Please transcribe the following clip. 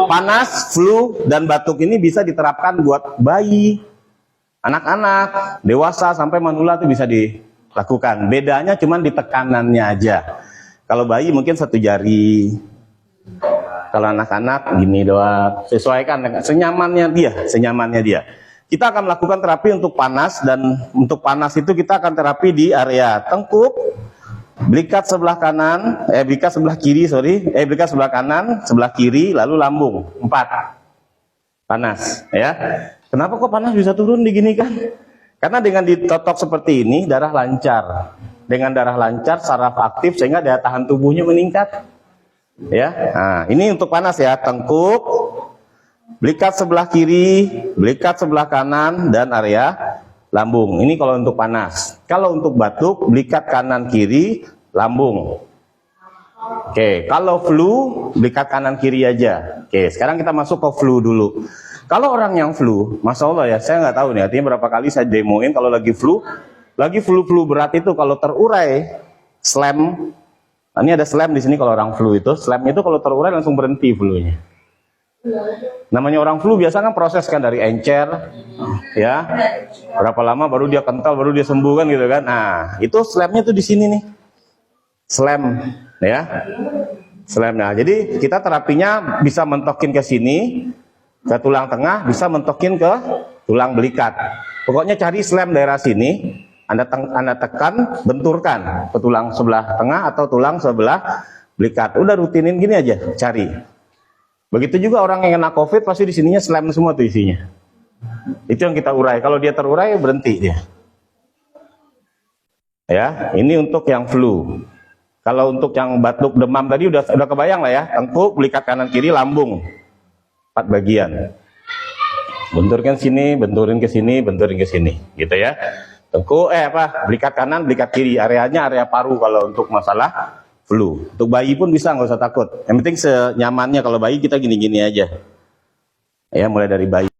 panas, flu, dan batuk ini bisa diterapkan buat bayi, anak-anak, dewasa, sampai manula itu bisa dilakukan. Bedanya cuma di tekanannya aja. Kalau bayi mungkin 1 jari, kalau anak-anak gini doang. Sesuaikan dengan senyamannya dia. Kita akan melakukan terapi untuk panas, dan untuk panas itu kita akan terapi di area tengkuk, belikat sebelah kanan, belikat sebelah kiri, belikat sebelah kanan, sebelah kiri, lalu lambung. 4. Panas, ya. Kenapa kok panas bisa turun diginikan? Karena dengan ditotok seperti ini, darah lancar. Dengan darah lancar, saraf aktif, sehingga daya tahan tubuhnya meningkat. Ya, nah, ini untuk panas ya, tengkuk, belikat sebelah kiri, belikat sebelah kanan, dan area lambung. Ini kalau untuk panas. Kalau untuk batuk, belikat kanan kiri, lambung. Oke, kalau flu, belikat kanan kiri aja. Oke, sekarang kita masuk ke flu dulu. Kalau orang yang flu, masya Allah ya, saya nggak tahu nih, artinya berapa kali saya demoin kalau lagi flu berat itu kalau terurai, slam. Ini ada slam di sini kalau orang flu itu. Slam itu kalau terurai langsung berhenti flu-nya. Namanya orang flu biasa kan proses kan dari encer, ya. Berapa lama baru dia kental, baru dia sembuh kan gitu kan. Nah, itu slamnya tuh di sini nih. Slam, ya. Slam. Nah, jadi kita terapinya bisa mentokin ke sini, ke tulang tengah, bisa mentokin ke tulang belikat. Pokoknya cari slam daerah sini. Anda tekan, benturkan ke tulang sebelah tengah atau tulang sebelah belikat. Udah rutinin gini aja, cari. Begitu juga orang yang kena COVID pasti di sininya slam semua tuh isinya. Itu yang kita urai. Kalau dia terurai berhenti dia. Ya, ini untuk yang flu. Kalau untuk yang batuk demam tadi udah kebayang lah ya. Tengkuk, belikat kanan kiri, lambung. 4 bagian. Benturkan sini, benturin ke sini, benturin ke sini, gitu ya. Tengkuk, belikat kanan, belikat kiri, areanya area paru kalau untuk masalah flu. Untuk bayi pun bisa, nggak usah takut. Yang penting senyamannya, kalau bayi kita gini-gini aja. Ya, mulai dari bayi.